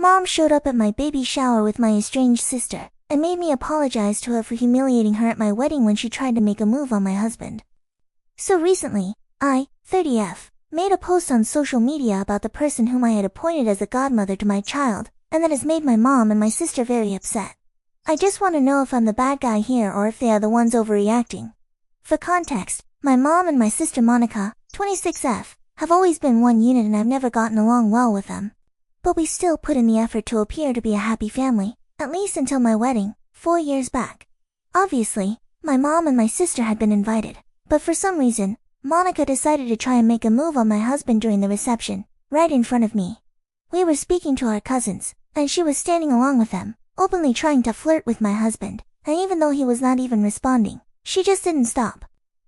Mom showed up at my baby shower with my estranged sister, and made me apologize to her for humiliating her at my wedding when she tried to make a move on my husband. So recently, I, 30F, made a post on social media about the person whom I had appointed as a godmother to my child, and that has made my mom and my sister very upset. I just want to know if I'm the bad guy here or if they are the ones overreacting. For context, my mom and my sister Monica, 26F, have always been one unit and I've never gotten along well with them. But we still put in the effort to appear to be a happy family, at least until my wedding, 4 years back. Obviously, my mom and my sister had been invited, but for some reason, Monica decided to try and make a move on my husband during the reception, right in front of me. We were speaking to our cousins, and she was standing along with them, openly trying to flirt with my husband, and even though he was not even responding, she just didn't stop.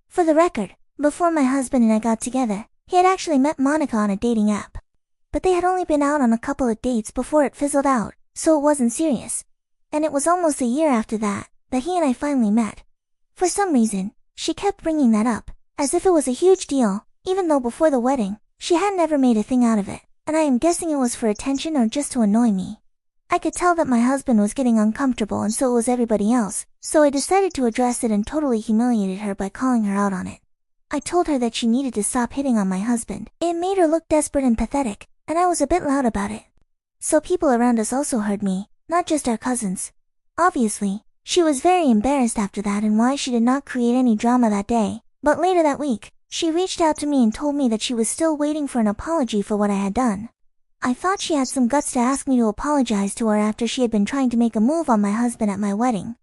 For the record, before my husband and I got together, he had actually met Monica on a dating app. But they had only been out on a couple of dates before it fizzled out, so it wasn't serious. And it was almost a year after that he and I finally met. For some reason, she kept bringing that up, as if it was a huge deal, even though before the wedding, she hadn't ever made a thing out of it, and I am guessing it was for attention or just to annoy me. I could tell that my husband was getting uncomfortable and so was everybody else, so I decided to address it and totally humiliated her by calling her out on it. I told her that she needed to stop hitting on my husband. It made her look desperate and pathetic, and I was a bit loud about it. So people around us also heard me, not just our cousins. Obviously, she was very embarrassed after that and why she did not create any drama that day, but later that week, she reached out to me and told me that she was still waiting for an apology for what I had done. I thought she had some guts to ask me to apologize to her after she had been trying to make a move on my husband at my wedding.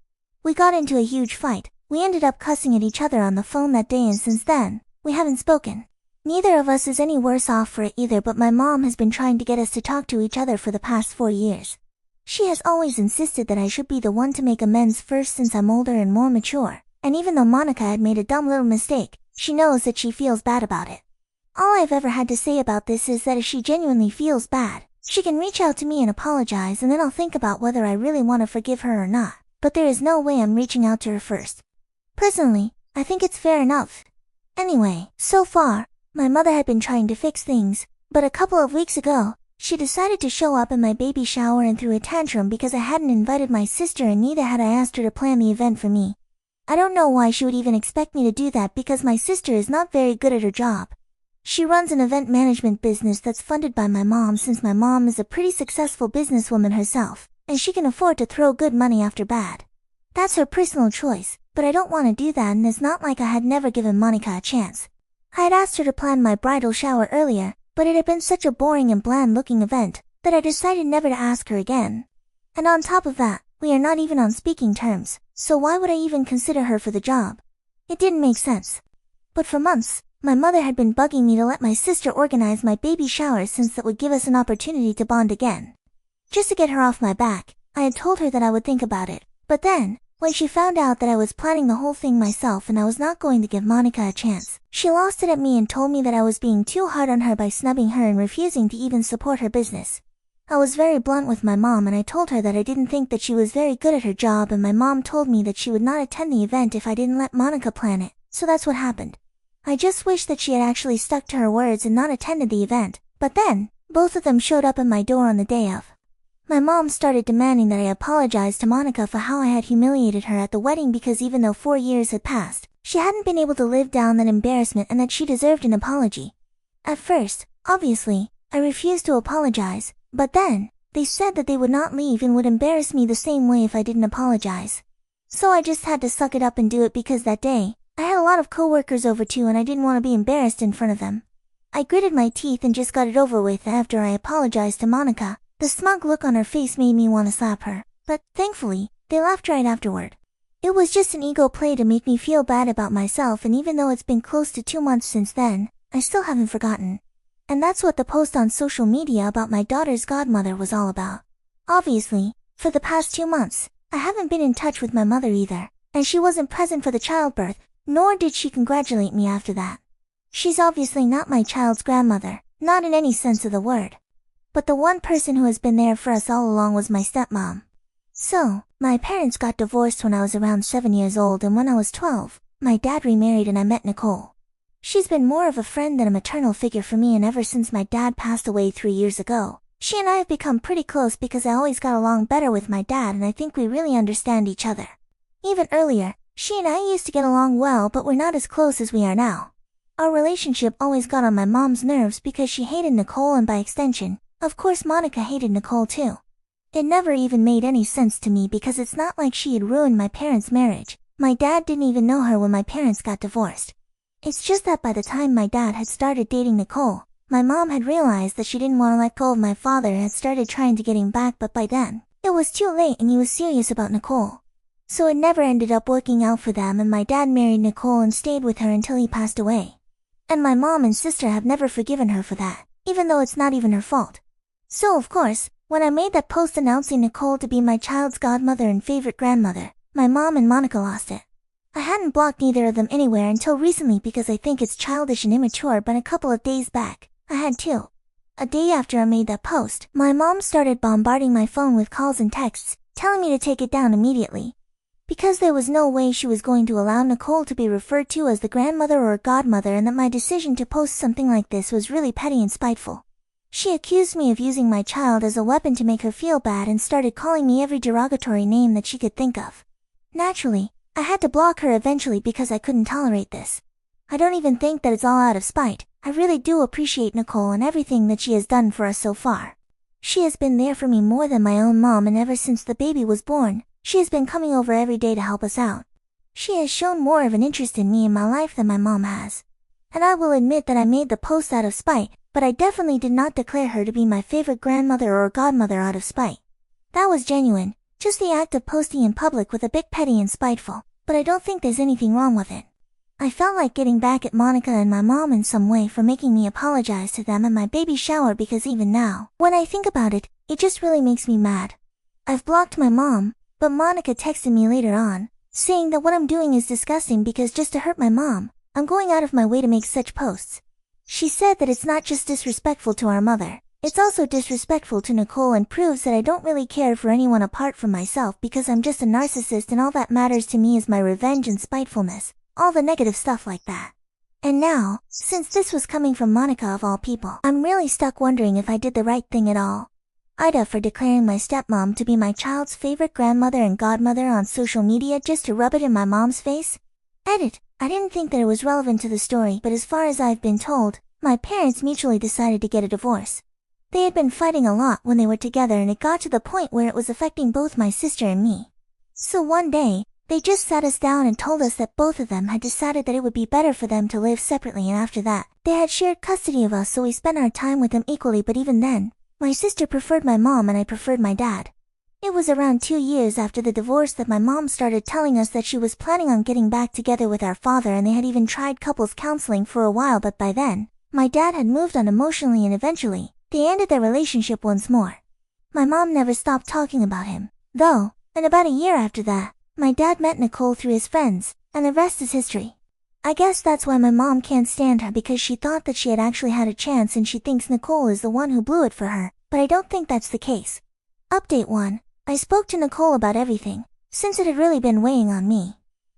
We got into a huge fight. We ended up cussing at each other on the phone that day and since then, we haven't spoken. Neither of us is any worse off for it either, but my mom has been trying to get us to talk to each other for the past 4 years. She has always insisted that I should be the one to make amends first since I'm older and more mature, and even though Monica had made a dumb little mistake, she knows that she feels bad about it. All I've ever had to say about this is that if she genuinely feels bad, she can reach out to me and apologize and then I'll think about whether I really want to forgive her or not, but there is no way I'm reaching out to her first. Personally, I think it's fair enough. Anyway, so far, my mother had been trying to fix things, but a couple of weeks ago, she decided to show up at my baby shower and threw a tantrum because I hadn't invited my sister and neither had I asked her to plan the event for me. I don't know why she would even expect me to do that because my sister is not very good at her job. She runs an event management business that's funded by my mom since my mom is a pretty successful businesswoman herself, and she can afford to throw good money after bad. That's her personal choice, but I don't want to do that and it's not like I had never given Monica a chance. I had asked her to plan my bridal shower earlier, but it had been such a boring and bland-looking event that I decided never to ask her again. And on top of that, we are not even on speaking terms, so why would I even consider her for the job? It didn't make sense. But for months, my mother had been bugging me to let my sister organize my baby shower since that would give us an opportunity to bond again. Just to get her off my back, I had told her that I would think about it, but then, when she found out that I was planning the whole thing myself and I was not going to give Monica a chance, she lost it at me and told me that I was being too hard on her by snubbing her and refusing to even support her business. I was very blunt with my mom and I told her that I didn't think that she was very good at her job and my mom told me that she would not attend the event if I didn't let Monica plan it, so that's what happened. I just wish that she had actually stuck to her words and not attended the event, but then, both of them showed up at my door on the day of. My mom started demanding that I apologize to Monica for how I had humiliated her at the wedding because even though 4 years had passed, she hadn't been able to live down that embarrassment and that she deserved an apology. At first, obviously, I refused to apologize, but then, they said that they would not leave and would embarrass me the same way if I didn't apologize. So I just had to suck it up and do it because that day, I had a lot of coworkers over too and I didn't want to be embarrassed in front of them. I gritted my teeth and just got it over with after I apologized to Monica. The smug look on her face made me want to slap her, but thankfully, they laughed right afterward. It was just an ego play to make me feel bad about myself and even though it's been close to 2 months since then, I still haven't forgotten. And that's what the post on social media about my daughter's godmother was all about. Obviously, for the past 2 months, I haven't been in touch with my mother either, and she wasn't present for the childbirth, nor did she congratulate me after that. She's obviously not my child's grandmother, not in any sense of the word. But the one person who has been there for us all along was my stepmom. So, my parents got divorced when I was around 7 years old and when I was 12, my dad remarried and I met Nicole. She's been more of a friend than a maternal figure for me and ever since my dad passed away 3 years ago, She and I have become pretty close because I always got along better with my dad and I think we really understand each other. Even earlier, she and I used to get along well but we're not as close as we are now. Our relationship always got on my mom's nerves because she hated Nicole and by extension, of course Monica hated Nicole too. It never even made any sense to me because it's not like she had ruined my parents' marriage. My dad didn't even know her when my parents got divorced. It's just that by the time my dad had started dating Nicole, my mom had realized that she didn't want to let go of my father and had started trying to get him back, but by then, it was too late and he was serious about Nicole. So it never ended up working out for them and my dad married Nicole and stayed with her until he passed away. And my mom and sister have never forgiven her for that, even though it's not even her fault. So of course, when I made that post announcing Nicole to be my child's godmother and favorite grandmother, my mom and Monica lost it. I hadn't blocked neither of them anywhere until recently because I think it's childish and immature, but a couple of days back, I had to. A day after I made that post, my mom started bombarding my phone with calls and texts, telling me to take it down immediately. Because there was no way she was going to allow Nicole to be referred to as the grandmother or godmother and that my decision to post something like this was really petty and spiteful. She accused me of using my child as a weapon to make her feel bad and started calling me every derogatory name that she could think of. Naturally, I had to block her eventually because I couldn't tolerate this. I don't even think that it's all out of spite. I really do appreciate Nicole and everything that she has done for us so far. She has been there for me more than my own mom, and ever since the baby was born, she has been coming over every day to help us out. She has shown more of an interest in me and my life than my mom has. And I will admit that I made the post out of spite, but I definitely did not declare her to be my favorite grandmother or godmother out of spite. That was genuine, just the act of posting in public with a bit petty and spiteful, but I don't think there's anything wrong with it. I felt like getting back at Monica and my mom in some way for making me apologize to them in my baby shower because even now, when I think about it, it just really makes me mad. I've blocked my mom, but Monica texted me later on, saying that what I'm doing is disgusting because just to hurt my mom, I'm going out of my way to make such posts. She said that it's not just disrespectful to our mother, it's also disrespectful to Nicole and proves that I don't really care for anyone apart from myself because I'm just a narcissist and all that matters to me is my revenge and spitefulness. All the negative stuff like that. And now, since this was coming from Monica of all people, I'm really stuck wondering if I did the right thing at all. Ida for declaring my stepmom to be my child's favorite grandmother and godmother on social media just to rub it in my mom's face. Edit. I didn't think that it was relevant to the story, but as far as I've been told, my parents mutually decided to get a divorce. They had been fighting a lot when they were together and it got to the point where it was affecting both my sister and me. So one day, they just sat us down and told us that both of them had decided that it would be better for them to live separately, and after that, they had shared custody of us, so we spent our time with them equally, but even then, my sister preferred my mom and I preferred my dad. It was around 2 years after the divorce that my mom started telling us that she was planning on getting back together with our father, and they had even tried couples counseling for a while, but by then, my dad had moved on emotionally and eventually, they ended their relationship once more. My mom never stopped talking about him, though, and about a year after that, my dad met Nicole through his friends, and the rest is history. I guess that's why my mom can't stand her, because she thought that she had actually had a chance and she thinks Nicole is the one who blew it for her, but I don't think that's the case. Update 1. I spoke to Nicole about everything, since it had really been weighing on me.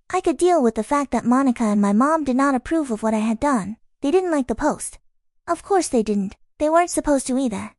I could deal with the fact that Monica and my mom did not approve of what I had done. They didn't like the post. Of course they didn't. They weren't supposed to either.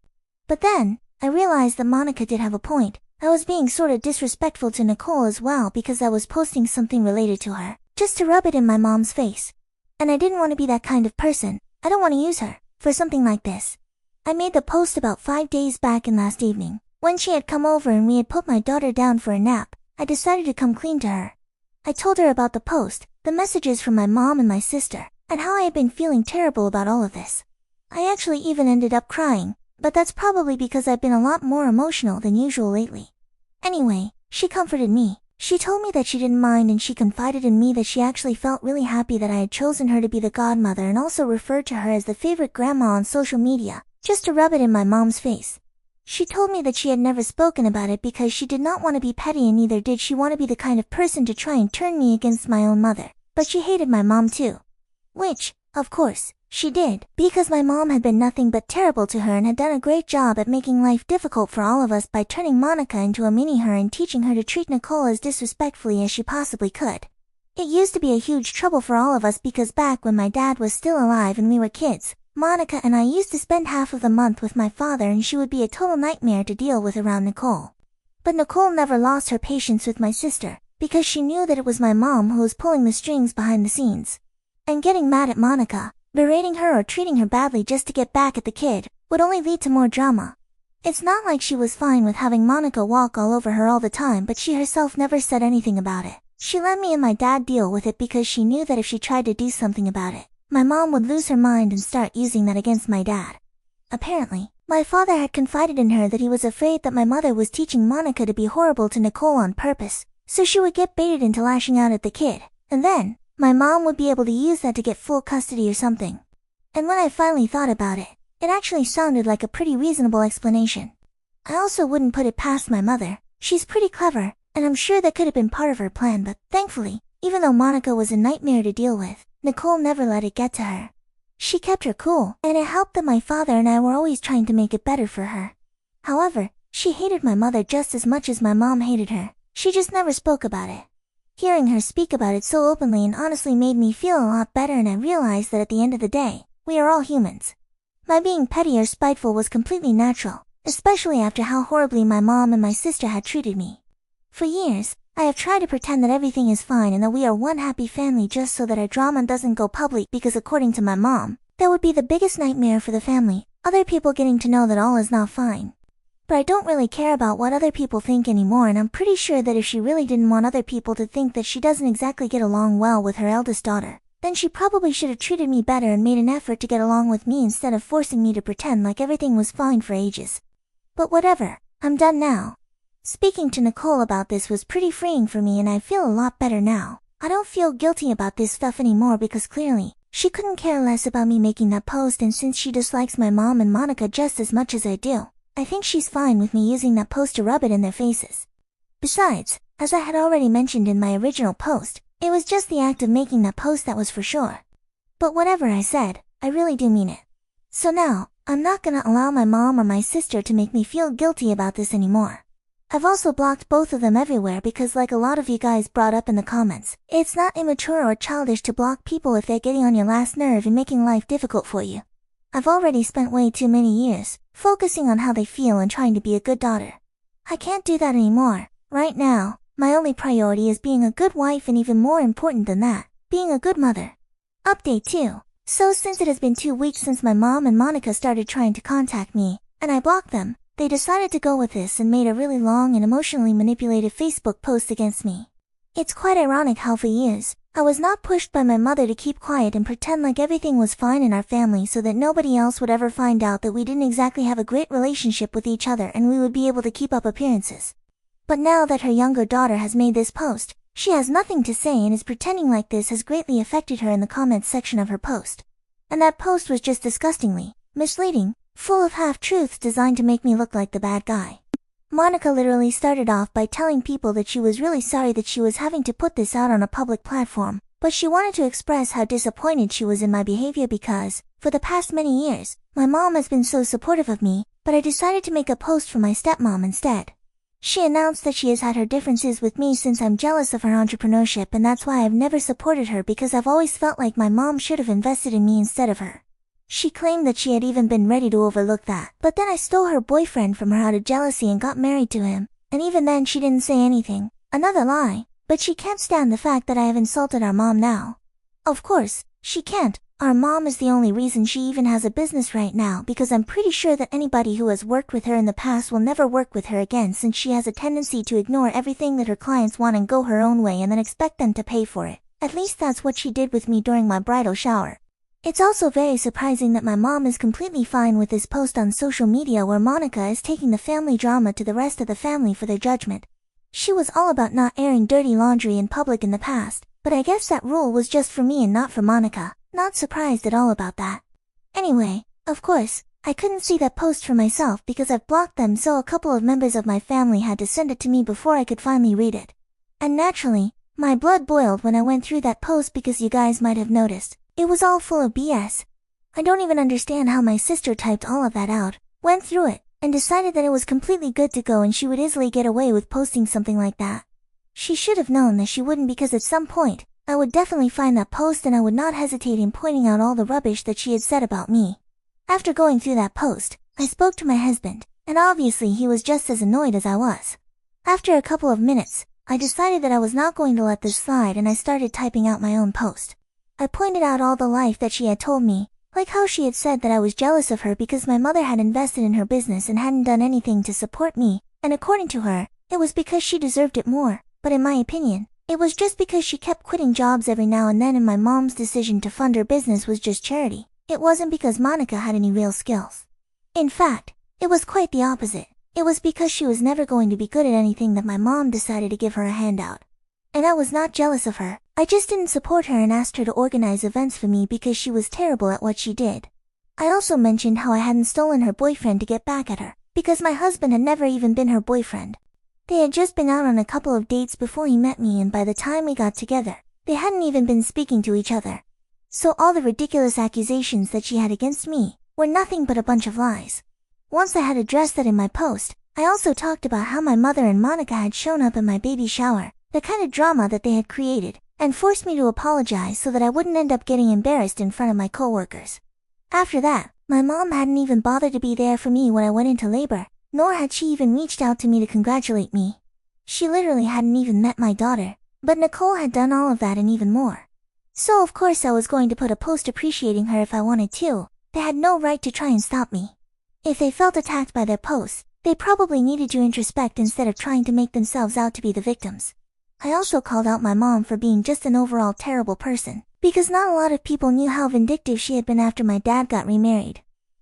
But then, I realized that Monica did have a point. I was being sort of disrespectful to Nicole as well because I was posting something related to her, just to rub it in my mom's face. And I didn't want to be that kind of person. I don't want to use her for something like this. I made the post about 5 days back, and last evening, when she had come over and we had put my daughter down for a nap, I decided to come clean to her. I told her about the post, the messages from my mom and my sister, and how I had been feeling terrible about all of this. I actually even ended up crying, but that's probably because I've been a lot more emotional than usual lately. Anyway, she comforted me. She told me that she didn't mind, and she confided in me that she actually felt really happy that I had chosen her to be the godmother and also referred to her as the favorite grandma on social media, just to rub it in my mom's face. She told me that she had never spoken about it because she did not want to be petty, and neither did she want to be the kind of person to try and turn me against my own mother, but she hated my mom too. Which, of course, she did, because my mom had been nothing but terrible to her and had done a great job at making life difficult for all of us by turning Monica into a mini-her and teaching her to treat Nicole as disrespectfully as she possibly could. It used to be a huge trouble for all of us because back when my dad was still alive and we were kids, Monica and I used to spend half of the month with my father, and she would be a total nightmare to deal with around Nicole. But Nicole never lost her patience with my sister, because she knew that it was my mom who was pulling the strings behind the scenes. And getting mad at Monica, berating her or treating her badly just to get back at the kid, would only lead to more drama. It's not like she was fine with having Monica walk all over her all the time, but she herself never said anything about it. She let me and my dad deal with it because she knew that if she tried to do something about it, my mom would lose her mind and start using that against my dad. Apparently, my father had confided in her that he was afraid that my mother was teaching Monica to be horrible to Nicole on purpose, so she would get baited into lashing out at the kid, and then, my mom would be able to use that to get full custody or something. And when I finally thought about it, it actually sounded like a pretty reasonable explanation. I also wouldn't put it past my mother. She's pretty clever, and I'm sure that could have been part of her plan, but thankfully, even though Monica was a nightmare to deal with, Nicole never let it get to her. She kept her cool, and it helped that my father and I were always trying to make it better for her. However, she hated my mother just as much as my mom hated her. She just never spoke about it. Hearing her speak about it so openly and honestly made me feel a lot better, and I realized that at the end of the day, we are all humans. My being petty or spiteful was completely natural, especially after how horribly my mom and my sister had treated me. For years, I have tried to pretend that everything is fine and that we are one happy family just so that our drama doesn't go public, because according to my mom, that would be the biggest nightmare for the family, other people getting to know that all is not fine. But I don't really care about what other people think anymore, and I'm pretty sure that if she really didn't want other people to think that she doesn't exactly get along well with her eldest daughter, then she probably should have treated me better and made an effort to get along with me instead of forcing me to pretend like everything was fine for ages. But whatever, I'm done now. Speaking to Nicole about this was pretty freeing for me, and I feel a lot better now. I don't feel guilty about this stuff anymore because clearly, she couldn't care less about me making that post, and since she dislikes my mom and Monica just as much as I do, I think she's fine with me using that post to rub it in their faces. Besides, as I had already mentioned in my original post, it was just the act of making that post that was for sure. But whatever I said, I really do mean it. So now, I'm not gonna allow my mom or my sister to make me feel guilty about this anymore. I've also blocked both of them everywhere because, like a lot of you guys brought up in the comments, it's not immature or childish to block people if they're getting on your last nerve and making life difficult for you. I've already spent way too many years focusing on how they feel and trying to be a good daughter. I can't do that anymore. Right now, my only priority is being a good wife, and even more important than that, being a good mother. Update 2. So since it has been 2 weeks since my mom and Monica started trying to contact me, and I blocked them, they decided to go with this and made a really long and emotionally manipulated Facebook post against me. It's quite ironic how for years, I was not pushed by my mother to keep quiet and pretend like everything was fine in our family so that nobody else would ever find out that we didn't exactly have a great relationship with each other and we would be able to keep up appearances. But now that her younger daughter has made this post, she has nothing to say and is pretending like this has greatly affected her in the comments section of her post. And that post was just disgustingly misleading, full of half-truths designed to make me look like the bad guy. Monica literally started off by telling people that she was really sorry that she was having to put this out on a public platform, but she wanted to express how disappointed she was in my behavior because, for the past many years, my mom has been so supportive of me, but I decided to make a post for my stepmom instead. She announced that she has had her differences with me since I'm jealous of her entrepreneurship, and that's why I've never supported her because I've always felt like my mom should have invested in me instead of her. She claimed that she had even been ready to overlook that, but then I stole her boyfriend from her out of jealousy and got married to him, and even then she didn't say anything. Another lie, but she can't stand the fact that I have insulted our mom now. Of course, she can't. Our mom is the only reason she even has a business right now, because I'm pretty sure that anybody who has worked with her in the past will never work with her again, since she has a tendency to ignore everything that her clients want and go her own way and then expect them to pay for it. At least that's what she did with me during my bridal shower. It's also very surprising that my mom is completely fine with this post on social media where Monica is taking the family drama to the rest of the family for their judgment. She was all about not airing dirty laundry in public in the past, but I guess that rule was just for me and not for Monica. Not surprised at all about that. Anyway, of course, I couldn't see that post for myself because I've blocked them, so a couple of members of my family had to send it to me before I could finally read it. And naturally, my blood boiled when I went through that post because you guys might have noticed, it was all full of BS. I don't even understand how my sister typed all of that out, went through it, and decided that it was completely good to go and she would easily get away with posting something like that. She should have known that she wouldn't, because at some point, I would definitely find that post and I would not hesitate in pointing out all the rubbish that she had said about me. After going through that post, I spoke to my husband, and obviously he was just as annoyed as I was. After a couple of minutes, I decided that I was not going to let this slide and I started typing out my own post. I pointed out all the life that she had told me, like how she had said that I was jealous of her because my mother had invested in her business and hadn't done anything to support me, and according to her, it was because she deserved it more, but in my opinion, it was just because she kept quitting jobs every now and then and my mom's decision to fund her business was just charity. It wasn't because Monica had any real skills. In fact, it was quite the opposite. It was because she was never going to be good at anything that my mom decided to give her a handout. And I was not jealous of her, I just didn't support her and asked her to organize events for me because she was terrible at what she did. I also mentioned how I hadn't stolen her boyfriend to get back at her, because my husband had never even been her boyfriend. They had just been out on a couple of dates before he met me and by the time we got together, they hadn't even been speaking to each other. So all the ridiculous accusations that she had against me were nothing but a bunch of lies. Once I had addressed that in my post, I also talked about how my mother and Monica had shown up at my baby shower, the kind of drama that they had created, and forced me to apologize so that I wouldn't end up getting embarrassed in front of my coworkers. After that, my mom hadn't even bothered to be there for me when I went into labor, nor had she even reached out to me to congratulate me. She literally hadn't even met my daughter, but Nicole had done all of that and even more. So of course I was going to put a post appreciating her if I wanted to. They had no right to try and stop me. If they felt attacked by their posts, they probably needed to introspect instead of trying to make themselves out to be the victims. I also called out my mom for being just an overall terrible person, because not a lot of people knew how vindictive she had been after my dad got remarried.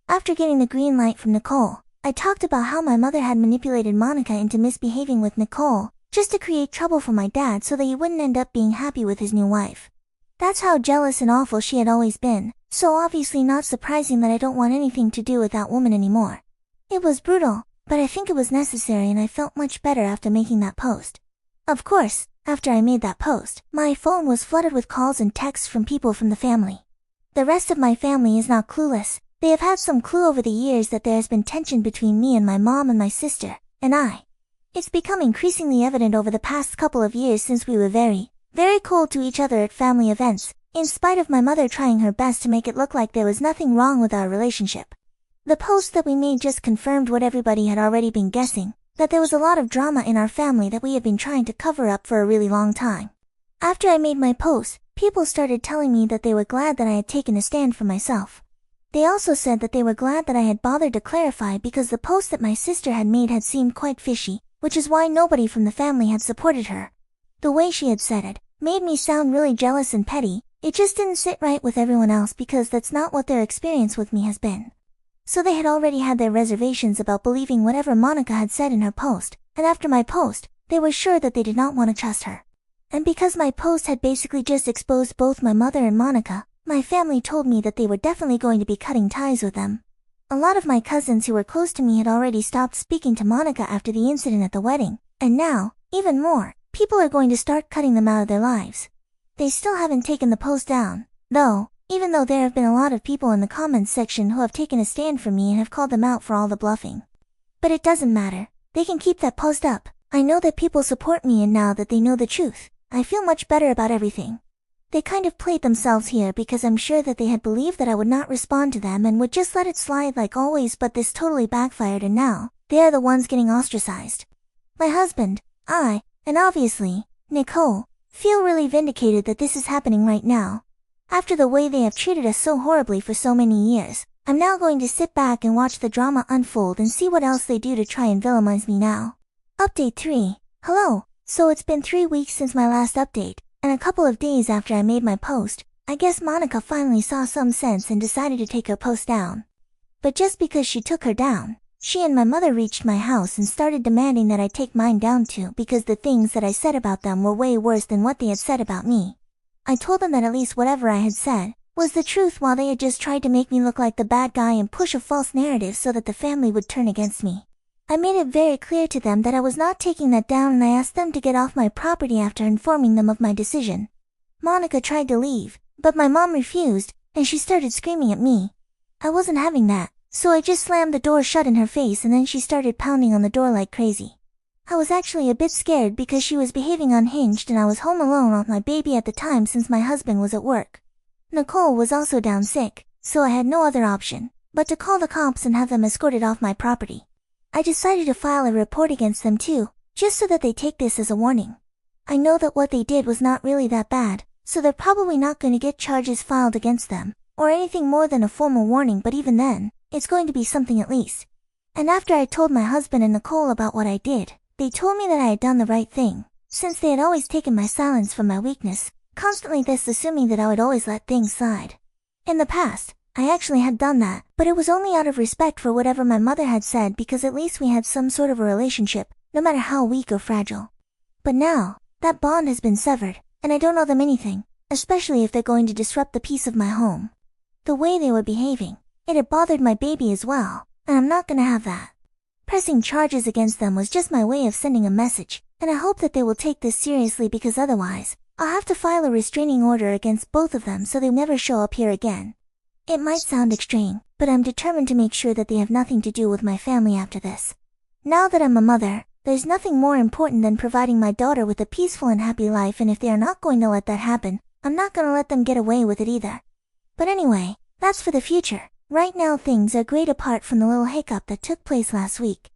After getting the green light from Nicole, I talked about how my mother had manipulated Monica into misbehaving with Nicole, just to create trouble for my dad so that he wouldn't end up being happy with his new wife. That's how jealous and awful she had always been, so obviously not surprising that I don't want anything to do with that woman anymore. It was brutal, but I think it was necessary and I felt much better after making that post. Of course, after I made that post, my phone was flooded with calls and texts from people from the family. The rest of my family is not clueless. They have had some clue over the years that there has been tension between me and my mom and my sister, and I. It's become increasingly evident over the past couple of years since we were very cold to each other at family events, in spite of my mother trying her best to make it look like there was nothing wrong with our relationship. The post that we made just confirmed what everybody had already been guessing, that there was a lot of drama in our family that we had been trying to cover up for a really long time. After I made my post, people started telling me that they were glad that I had taken a stand for myself. They also said that they were glad that I had bothered to clarify because the post that my sister had made had seemed quite fishy, which is why nobody from the family had supported her. The way she had said it made me sound really jealous and petty. It just didn't sit right with everyone else because that's not what their experience with me has been. So they had already had their reservations about believing whatever Monica had said in her post, and after my post, they were sure that they did not want to trust her. And because my post had basically just exposed both my mother and Monica, my family told me that they were definitely going to be cutting ties with them. A lot of my cousins who were close to me had already stopped speaking to Monica after the incident at the wedding, and now, even more, people are going to start cutting them out of their lives. They still haven't taken the post down, though, even though there have been a lot of people in the comments section who have taken a stand for me and have called them out for all the bluffing. But it doesn't matter, they can keep that post up. I know that people support me and now that they know the truth, I feel much better about everything. They kind of played themselves here because I'm sure that they had believed that I would not respond to them and would just let it slide like always, but this totally backfired and now, they are the ones getting ostracized. My husband, I, and obviously, Nicole, feel really vindicated that this is happening right now. After the way they have treated us so horribly for so many years, I'm now going to sit back and watch the drama unfold and see what else they do to try and villainize me now. Update 3. Hello. So it's been 3 weeks since my last update, and a couple of days after I made my post, I guess Monica finally saw some sense and decided to take her post down. But just because she took her down, she and my mother reached my house and started demanding that I take mine down too because the things that I said about them were way worse than what they had said about me. I told them that at least whatever I had said was the truth while they had just tried to make me look like the bad guy and push a false narrative so that the family would turn against me. I made it very clear to them that I was not taking that down and I asked them to get off my property after informing them of my decision. Monica tried to leave, but my mom refused, and she started screaming at me. I wasn't having that, so I just slammed the door shut in her face and then she started pounding on the door like crazy. I was actually a bit scared because she was behaving unhinged and I was home alone with my baby at the time since my husband was at work. Nicole was also down sick, so I had no other option but to call the cops and have them escorted off my property. I decided to file a report against them too, just so that they take this as a warning. I know that what they did was not really that bad, so they're probably not going to get charges filed against them, or anything more than a formal warning, but even then, it's going to be something at least. And after I told my husband and Nicole about what I did, they told me that I had done the right thing, since they had always taken my silence for my weakness, constantly thus assuming that I would always let things slide. In the past, I actually had done that, but it was only out of respect for whatever my mother had said, because at least we had some sort of a relationship, no matter how weak or fragile. But now, that bond has been severed, and I don't owe them anything, especially if they're going to disrupt the peace of my home. The way they were behaving, it had bothered my baby as well, and I'm not gonna have that. Pressing charges against them was just my way of sending a message, and I hope that they will take this seriously, because otherwise, I'll have to file a restraining order against both of them so they never show up here again. It might sound extreme, but I'm determined to make sure that they have nothing to do with my family after this. Now that I'm a mother, there's nothing more important than providing my daughter with a peaceful and happy life, and if they are not going to let that happen, I'm not gonna let them get away with it either. But anyway, that's for the future. Right now things are great apart from the little hiccup that took place last week.